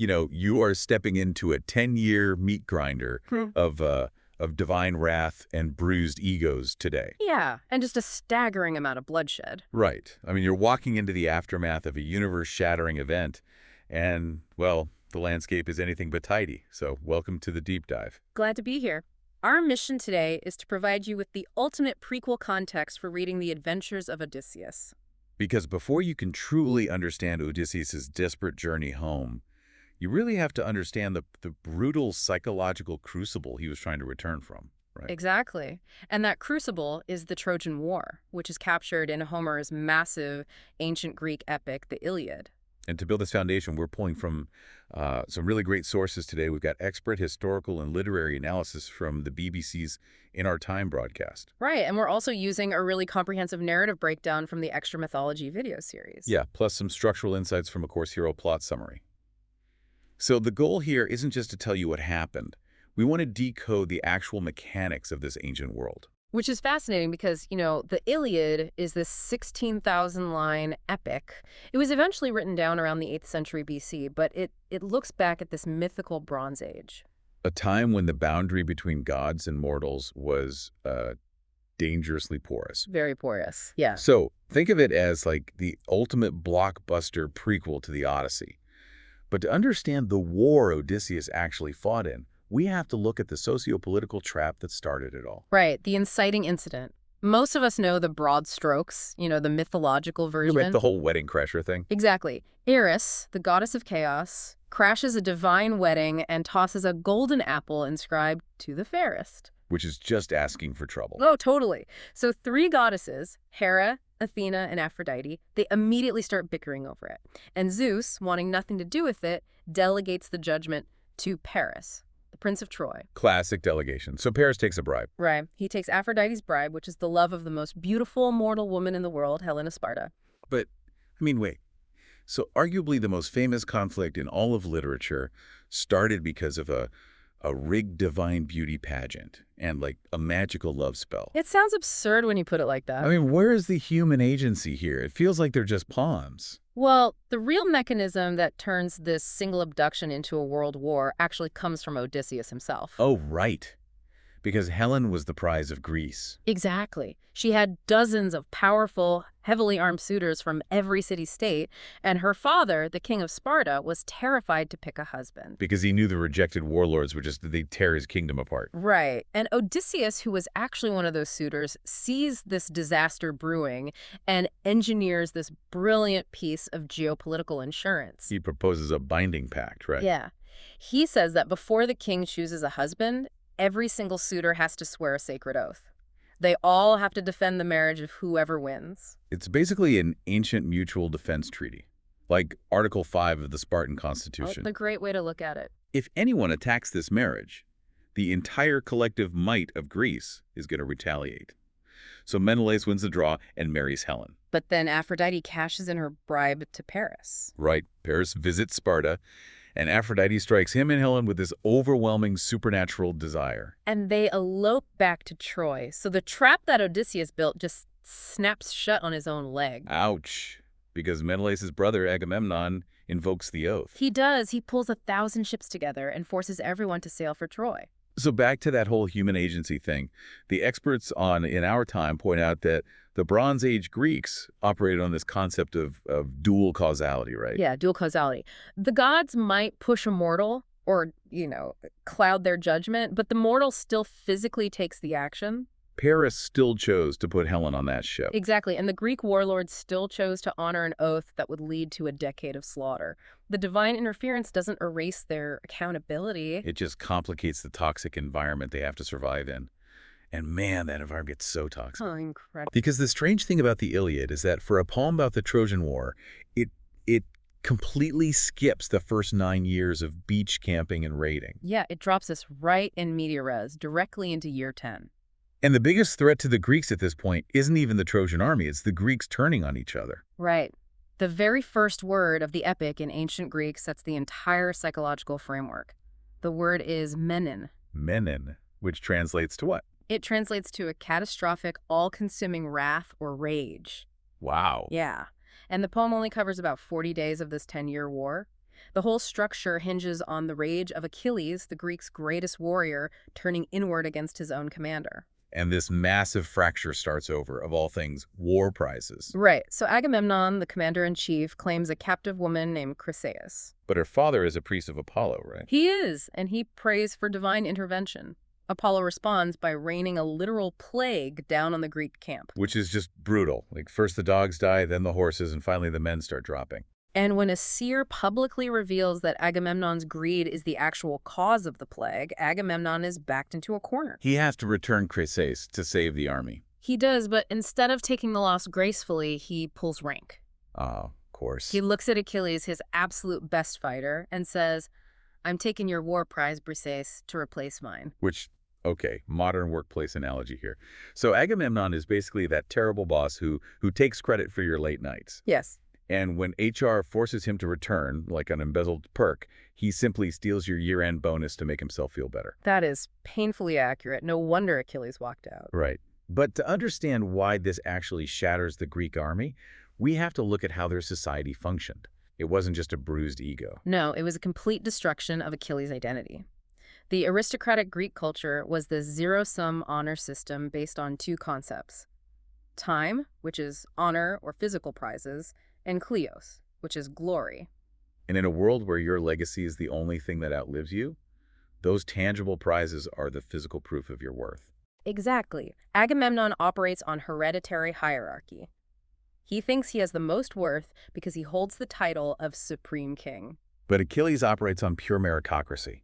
you are stepping into a 10-year meat grinder Hmm. of divine wrath and bruised egos today. Yeah, and just a staggering amount of bloodshed. Right. I mean, you're walking into the aftermath of a universe-shattering event, and, well, the landscape is anything but tidy. So welcome to the deep dive. Glad to be here. Our mission today is to provide you with the ultimate prequel context for reading The Adventures of Odysseus. Because before you can truly understand Odysseus' desperate journey home, you really have to understand the brutal psychological crucible he was trying to return from, right? Exactly. And that crucible is the Trojan War, which is captured in Homer's massive ancient Greek epic, the Iliad. And to build this foundation, we're pulling from some really great sources today. We've got expert historical and literary analysis from the BBC's In Our Time broadcast. Right, and we're also using a really comprehensive narrative breakdown from the Extra Mythology video series. Yeah, plus some structural insights from A Course Hero plot summary. So the goal here isn't just to tell you what happened. We want to decode the actual mechanics of this ancient world. Which is fascinating because, the Iliad is this 16,000-line epic. It was eventually written down around the 8th century BC, but it looks back at this mythical Bronze Age. A time when the boundary between gods and mortals was dangerously porous. Very porous, yeah. So think of it as like the ultimate blockbuster prequel to the Odyssey. But to understand the war Odysseus actually fought in, we have to look at the socio-political trap that started it all. Right, the inciting incident. Most of us know the broad strokes, the mythological You version. read the whole wedding crasher thing? Exactly. Eris, the goddess of chaos, crashes a divine wedding and tosses a golden apple inscribed to the fairest. Which is just asking for trouble. Oh, totally. So 3 goddesses, Hera, Athena, and Aphrodite, they immediately start bickering over it. And Zeus, wanting nothing to do with it, delegates the judgment to Paris, the Prince of Troy. Classic delegation. So Paris takes a bribe. Right. He takes Aphrodite's bribe, which is the love of the most beautiful mortal woman in the world, Helen of Sparta. But, wait. So arguably the most famous conflict in all of literature started because of a rigged divine beauty pageant and like a magical love spell. It sounds absurd when you put it like that. Where is the human agency here? It feels like they're just pawns. Well, the real mechanism that turns this single abduction into a world war actually comes from Odysseus himself. Oh, right. Because Helen was the prize of Greece. Exactly. She had dozens of powerful, heavily armed suitors from every city-state, and her father, the king of Sparta, was terrified to pick a husband. Because he knew the rejected warlords would they'd tear his kingdom apart. Right. And Odysseus, who was actually one of those suitors, sees this disaster brewing and engineers this brilliant piece of geopolitical insurance. He proposes a binding pact, right? Yeah. He says that before the king chooses a husband, every single suitor has to swear a sacred oath. They all have to defend the marriage of whoever wins. It's basically an ancient mutual defense treaty, like Article 5 of the Spartan Constitution. Oh, the great way to look at it. If anyone attacks this marriage, the entire collective might of Greece is going to retaliate. So Menelaus wins the draw and marries Helen. But then Aphrodite cashes in her bribe to Paris. Right. Paris visits Sparta, and Aphrodite strikes him and Helen with this overwhelming supernatural desire. And they elope back to Troy. So the trap that Odysseus built just snaps shut on his own leg. Ouch. Because Menelaus' brother Agamemnon invokes the oath. He does. He pulls 1,000 ships together and forces everyone to sail for Troy. So back to that whole human agency thing. The experts In Our Time point out that the Bronze Age Greeks operated on this concept of dual causality, right? Yeah, dual causality. The gods might push a mortal or, cloud their judgment, but the mortal still physically takes the action. Paris still chose to put Helen on that ship. Exactly, and the Greek warlords still chose to honor an oath that would lead to a decade of slaughter. The divine interference doesn't erase their accountability. It just complicates the toxic environment they have to survive in. And man, that environment gets so toxic. Oh, incredible. Because the strange thing about the Iliad is that for a poem about the Trojan War, it completely skips the first 9 years of beach camping and raiding. Yeah, it drops us right in media res, directly into year 10. And the biggest threat to the Greeks at this point isn't even the Trojan army, it's the Greeks turning on each other. Right. The very first word of the epic in ancient Greek sets the entire psychological framework. The word is menin. Menin, which translates to what? It translates to a catastrophic, all-consuming wrath or rage. Wow. Yeah. And the poem only covers about 40 days of this 10-year war. The whole structure hinges on the rage of Achilles, the Greeks' greatest warrior, turning inward against his own commander. And this massive fracture starts over, of all things, war prizes. Right, so Agamemnon, the commander-in-chief, claims a captive woman named Chryseis. But her father is a priest of Apollo, right? He is, and he prays for divine intervention. Apollo responds by raining a literal plague down on the Greek camp. Which is just brutal. Like, first the dogs die, then the horses, and finally the men start dropping. And when a seer publicly reveals that Agamemnon's greed is the actual cause of the plague, Agamemnon is backed into a corner. He has to return Chryseis to save the army. He does, but instead of taking the loss gracefully, he pulls rank. Of course. He looks at Achilles, his absolute best fighter, and says, "I'm taking your war prize, Briseis, to replace mine." Which, okay, modern workplace analogy here. So Agamemnon is basically that terrible boss who takes credit for your late nights. Yes. And when HR forces him to return, like an embezzled perk, he simply steals your year-end bonus to make himself feel better. That is painfully accurate. No wonder Achilles walked out. Right. But to understand why this actually shatters the Greek army, we have to look at how their society functioned. It wasn't just a bruised ego. No, it was a complete destruction of Achilles' identity. The aristocratic Greek culture was the zero-sum honor system based on two concepts: time, which is honor or physical prizes, and kleos, which is glory. And in a world where your legacy is the only thing that outlives you, those tangible prizes are the physical proof of your worth. Exactly. Agamemnon operates on hereditary hierarchy. He thinks he has the most worth because he holds the title of Supreme King. But Achilles operates on pure meritocracy.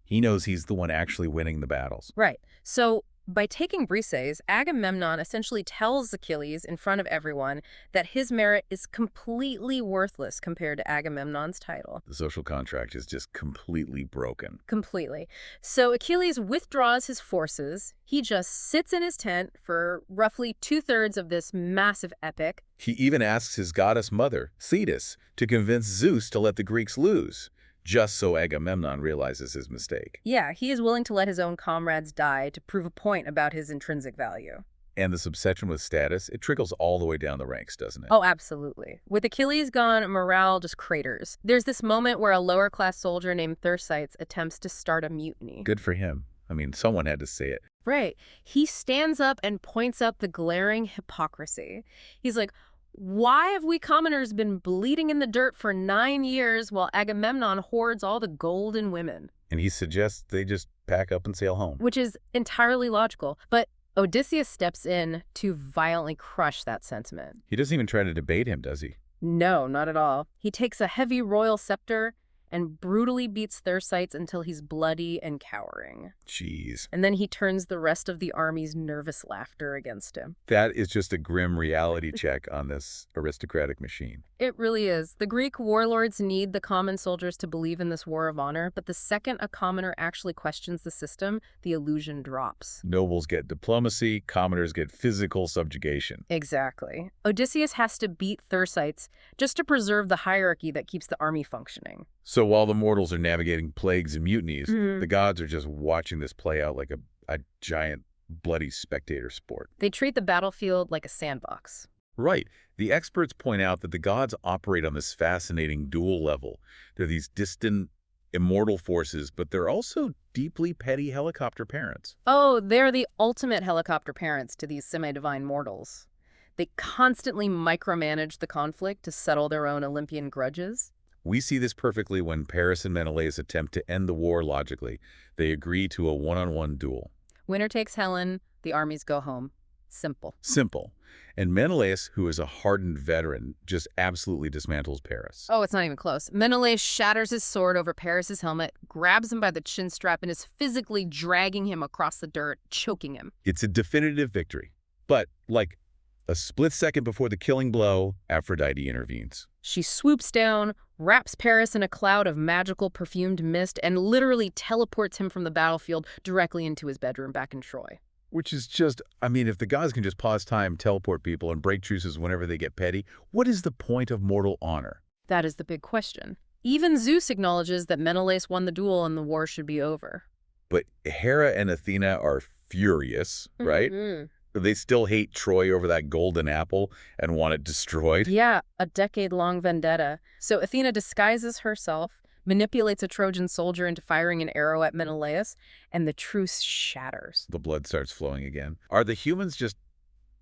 He knows he's the one actually winning the battles. Right. So by taking Briseis, Agamemnon essentially tells Achilles in front of everyone that his merit is completely worthless compared to Agamemnon's title. The social contract is just completely broken. Completely. So Achilles withdraws his forces. He just sits in his tent for roughly 2/3 of this massive epic. He even asks his goddess mother, Thetis, to convince Zeus to let the Greeks lose, just so Agamemnon realizes his mistake. Yeah, he is willing to let his own comrades die to prove a point about his intrinsic value. And this obsession with status, it trickles all the way down the ranks, doesn't it? Oh, absolutely. With Achilles gone, morale just craters. There's this moment where a lower-class soldier named Thersites attempts to start a mutiny. Good for him. I mean, someone had to say it. Right. He stands up and points out the glaring hypocrisy. He's like, "Why have we commoners been bleeding in the dirt for 9 years while Agamemnon hoards all the gold and women?" And he suggests they just pack up and sail home. Which is entirely logical. But Odysseus steps in to violently crush that sentiment. He doesn't even try to debate him, does he? No, not at all. He takes a heavy royal scepter and brutally beats Thersites until he's bloody and cowering. Jeez. And then he turns the rest of the army's nervous laughter against him. That is just a grim reality check on this aristocratic machine. It really is. The Greek warlords need the common soldiers to believe in this war of honor, but the second a commoner actually questions the system, the illusion drops. Nobles get diplomacy, commoners get physical subjugation. Exactly. Odysseus has to beat Thersites just to preserve the hierarchy that keeps the army functioning. So while the mortals are navigating plagues and mutinies, the gods are just watching this play out like a giant, bloody spectator sport. They treat the battlefield like a sandbox. Right. The experts point out that the gods operate on this fascinating dual level. They're these distant, immortal forces, but they're also deeply petty helicopter parents. Oh, they're the ultimate helicopter parents to these semi-divine mortals. They constantly micromanage the conflict to settle their own Olympian grudges. We see this perfectly when Paris and Menelaus attempt to end the war logically. They agree to a one-on-one duel. Winner takes Helen, the armies go home. Simple. Simple. And Menelaus, who is a hardened veteran, just absolutely dismantles Paris. Oh, it's not even close. Menelaus shatters his sword over Paris's helmet, grabs him by the chin strap, and is physically dragging him across the dirt, choking him. It's a definitive victory. But, like, a split second before the killing blow, Aphrodite intervenes. She swoops down, wraps Paris in a cloud of magical perfumed mist, and literally teleports him from the battlefield directly into his bedroom back in Troy. Which is just, I mean, if the gods can just pause time, teleport people, and break truces whenever they get petty, what is the point of mortal honor? That is the big question. Even Zeus acknowledges that Menelaus won the duel and the war should be over. But Hera and Athena are furious, right? They still hate Troy over that golden apple and want it destroyed. Yeah, a decade-long vendetta. So Athena disguises herself, manipulates a Trojan soldier into firing an arrow at Menelaus, and the truce shatters. The blood starts flowing again. Are the humans just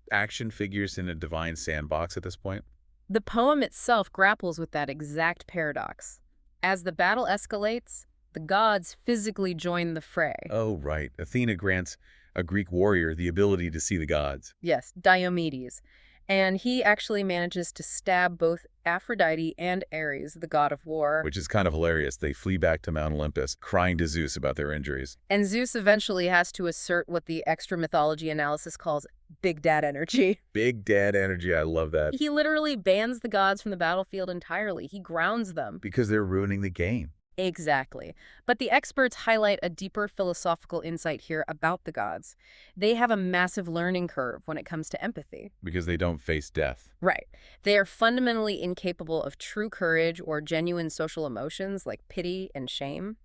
action figures in a divine sandbox at this point? The poem itself grapples with that exact paradox. As the battle escalates, the gods physically join the fray. Oh, right. Athena grants a Greek warrior the ability to see the gods. Yes, Diomedes. And he actually manages to stab both Aphrodite and Ares, the god of war. Which is kind of hilarious. They flee back to Mount Olympus, crying to Zeus about their injuries. And Zeus eventually has to assert what the extra mythology analysis calls big dad energy. Big dad energy, I love that. He literally bans the gods from the battlefield entirely. He grounds them. Because they're ruining the game. Exactly. But the experts highlight a deeper philosophical insight here about the gods. They have a massive learning curve when it comes to empathy. Because they don't face death. Right. They are fundamentally incapable of true courage or genuine social emotions like pity and shame.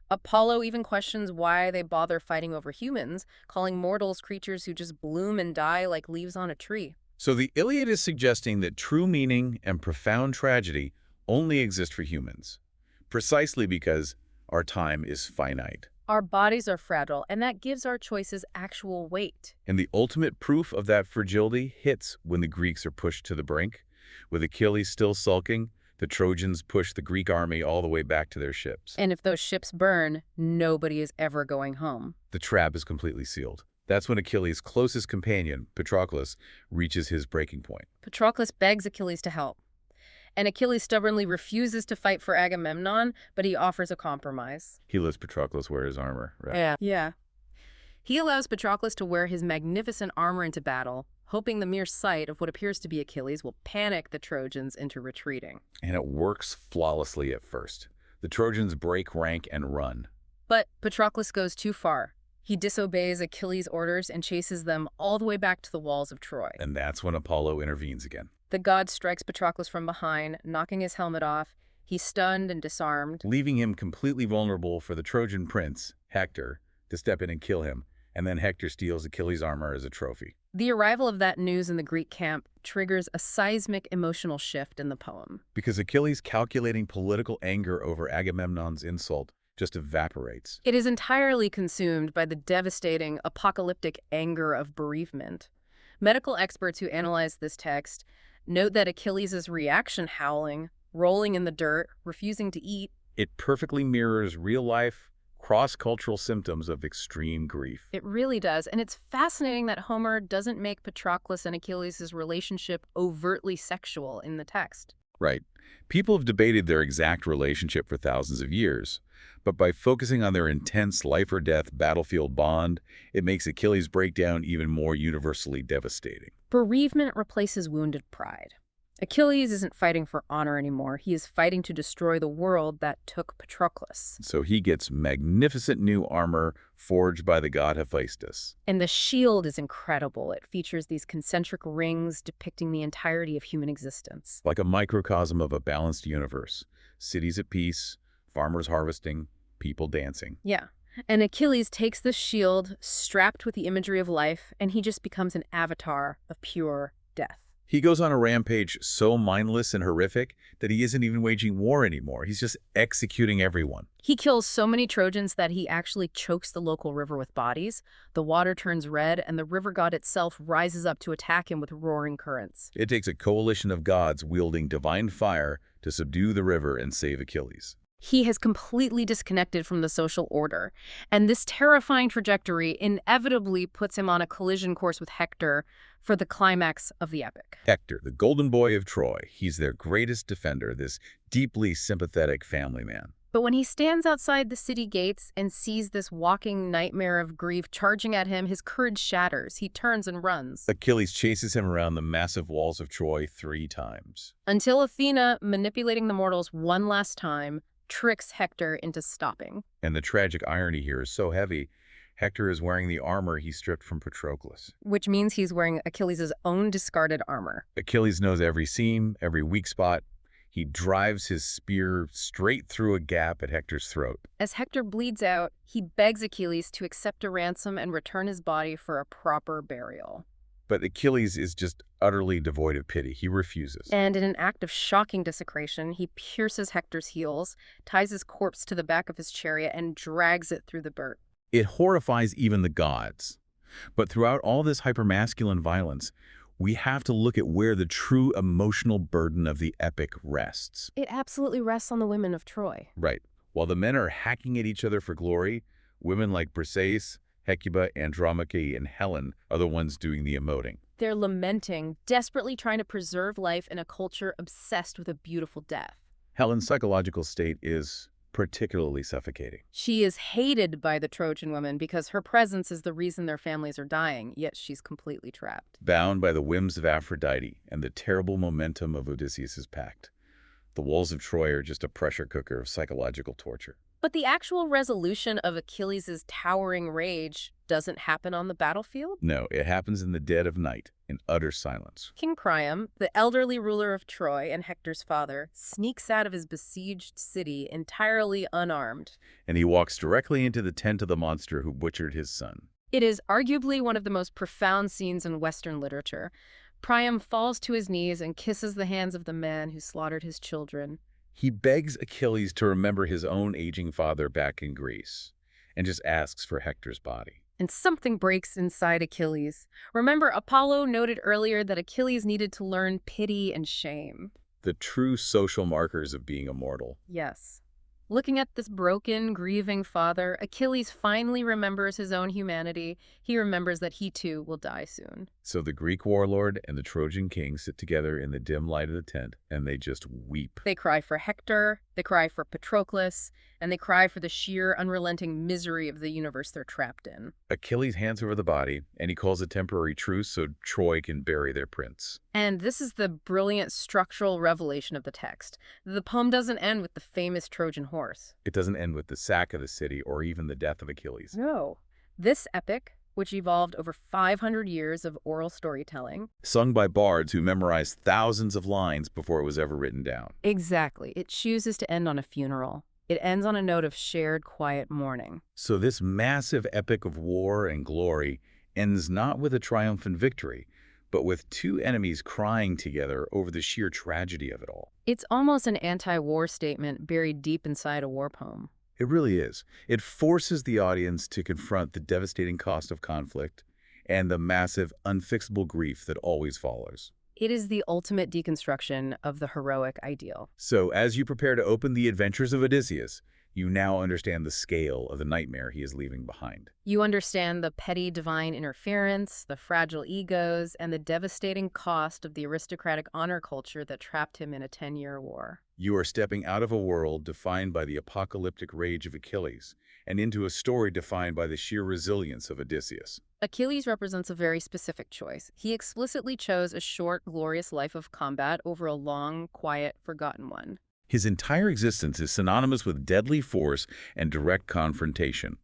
Apollo even questions why they bother fighting over humans, calling mortals creatures who just bloom and die like leaves on a tree. So the Iliad is suggesting that true meaning and profound tragedy only exist for humans. Precisely because our time is finite. Our bodies are fragile, and that gives our choices actual weight. And the ultimate proof of that fragility hits when the Greeks are pushed to the brink. With Achilles still sulking, the Trojans push the Greek army all the way back to their ships. And if those ships burn, nobody is ever going home. The trap is completely sealed. That's when Achilles' closest companion, Patroclus, reaches his breaking point. Patroclus begs Achilles to help. And Achilles stubbornly refuses to fight for Agamemnon, but he offers a compromise. He lets Patroclus wear his armor, right? Yeah. He allows Patroclus to wear his magnificent armor into battle, hoping the mere sight of what appears to be Achilles will panic the Trojans into retreating. And it works flawlessly at first. The Trojans break rank and run. But Patroclus goes too far. He disobeys Achilles' orders and chases them all the way back to the walls of Troy. And that's when Apollo intervenes again. The god strikes Patroclus from behind, knocking his helmet off. He's stunned and disarmed, leaving him completely vulnerable for the Trojan prince, Hector, to step in and kill him, and then Hector steals Achilles' armor as a trophy. The arrival of that news in the Greek camp triggers a seismic emotional shift in the poem. Because Achilles' calculating political anger over Agamemnon's insult just evaporates. It is entirely consumed by the devastating, apocalyptic anger of bereavement. Medical experts who analyze this text note that Achilles' reaction, howling, rolling in the dirt, refusing to eat. It perfectly mirrors real-life, cross-cultural symptoms of extreme grief. It really does, and it's fascinating that Homer doesn't make Patroclus and Achilles' relationship overtly sexual in the text. Right. People have debated their exact relationship for thousands of years, but by focusing on their intense life-or-death battlefield bond, it makes Achilles' breakdown even more universally devastating. Bereavement replaces wounded pride. Achilles isn't fighting for honor anymore. He is fighting to destroy the world that took Patroclus. So he gets magnificent new armor forged by the god Hephaestus. And the shield is incredible. It features these concentric rings depicting the entirety of human existence. Like a microcosm of a balanced universe. Cities at peace, farmers harvesting, people dancing. Yeah. And Achilles takes the shield strapped with the imagery of life, and he just becomes an avatar of pure death. He goes on a rampage so mindless and horrific that he isn't even waging war anymore. He's just executing everyone. He kills so many Trojans that he actually chokes the local river with bodies. The water turns red, and the river god itself rises up to attack him with roaring currents. It takes a coalition of gods wielding divine fire to subdue the river and save Achilles. He has completely disconnected from the social order, and this terrifying trajectory inevitably puts him on a collision course with Hector for the climax of the epic. Hector, the golden boy of Troy, he's their greatest defender, this deeply sympathetic family man. But when he stands outside the city gates and sees this walking nightmare of grief charging at him, his courage shatters. He turns and runs. Achilles chases him around the massive walls of Troy 3 times. Until Athena, manipulating the mortals one last time, tricks Hector into stopping. And the tragic irony here is so heavy, Hector is wearing the armor he stripped from Patroclus. Which means he's wearing Achilles' own discarded armor. Achilles knows every seam, every weak spot. He drives his spear straight through a gap at Hector's throat. As Hector bleeds out, he begs Achilles to accept a ransom and return his body for a proper burial. But Achilles is just utterly devoid of pity. He refuses. And in an act of shocking desecration, he pierces Hector's heels, ties his corpse to the back of his chariot, and drags it through the dirt. It horrifies even the gods. But throughout all this hypermasculine violence, we have to look at where the true emotional burden of the epic rests. It absolutely rests on the women of Troy. Right. While the men are hacking at each other for glory, women like Briseis, Hecuba, Andromache, and Helen are the ones doing the emoting. They're lamenting, desperately trying to preserve life in a culture obsessed with a beautiful death. Helen's psychological state is particularly suffocating. She is hated by the Trojan women because her presence is the reason their families are dying, yet she's completely trapped. Bound by the whims of Aphrodite and the terrible momentum of Odysseus' pact, the walls of Troy are just a pressure cooker of psychological torture. But the actual resolution of Achilles' towering rage doesn't happen on the battlefield. No, it happens in the dead of night, in utter silence. King Priam, the elderly ruler of Troy and Hector's father, sneaks out of his besieged city entirely unarmed. And he walks directly into the tent of the monster who butchered his son. It is arguably one of the most profound scenes in Western literature. Priam falls to his knees and kisses the hands of the man who slaughtered his children. He begs Achilles to remember his own aging father back in Greece, and just asks for Hector's body. And something breaks inside Achilles. Remember, Apollo noted earlier that Achilles needed to learn pity and shame. The true social markers of being immortal. Yes. Looking at this broken, grieving father, Achilles finally remembers his own humanity. He remembers that he too will die soon. So the Greek warlord and the Trojan king sit together in the dim light of the tent, and they just weep. They cry for Hector, they cry for Patroclus, and they cry for the sheer, unrelenting misery of the universe they're trapped in. Achilles hands over the body, and he calls a temporary truce so Troy can bury their prince. And this is the brilliant structural revelation of the text. The poem doesn't end with the famous Trojan horse. It doesn't end with the sack of the city or even the death of Achilles. No. This epic, which evolved over 500 years of oral storytelling. Sung by bards who memorized thousands of lines before it was ever written down. Exactly. It chooses to end on a funeral. It ends on a note of shared, quiet mourning. So this massive epic of war and glory ends not with a triumphant victory, but with two enemies crying together over the sheer tragedy of it all. It's almost an anti-war statement buried deep inside a war poem. It really is. It forces the audience to confront the devastating cost of conflict and the massive, unfixable grief that always follows. It is the ultimate deconstruction of the heroic ideal. So, as you prepare to open the Adventures of Odysseus, you now understand the scale of the nightmare he is leaving behind. You understand the petty divine interference, the fragile egos, and the devastating cost of the aristocratic honor culture that trapped him in a 10-year war. You are stepping out of a world defined by the apocalyptic rage of Achilles and into a story defined by the sheer resilience of Odysseus. Achilles represents a very specific choice. He explicitly chose a short, glorious life of combat over a long, quiet, forgotten one. His entire existence is synonymous with deadly force and direct confrontation.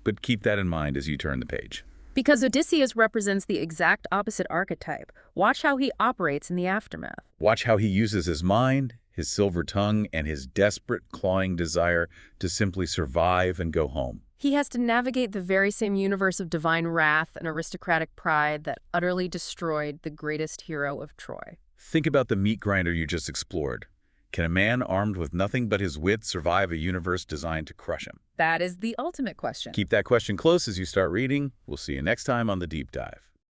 But keep that in mind as you turn the page. Because Odysseus represents the exact opposite archetype. Watch how he operates in the aftermath. Watch how he uses his mind, his silver tongue, and his desperate, clawing desire to simply survive and go home. He has to navigate the very same universe of divine wrath and aristocratic pride that utterly destroyed the greatest hero of Troy. Think about the meat grinder you just explored. Can a man armed with nothing but his wit survive a universe designed to crush him? That is the ultimate question. Keep that question close as you start reading. We'll see you next time on The Deep Dive.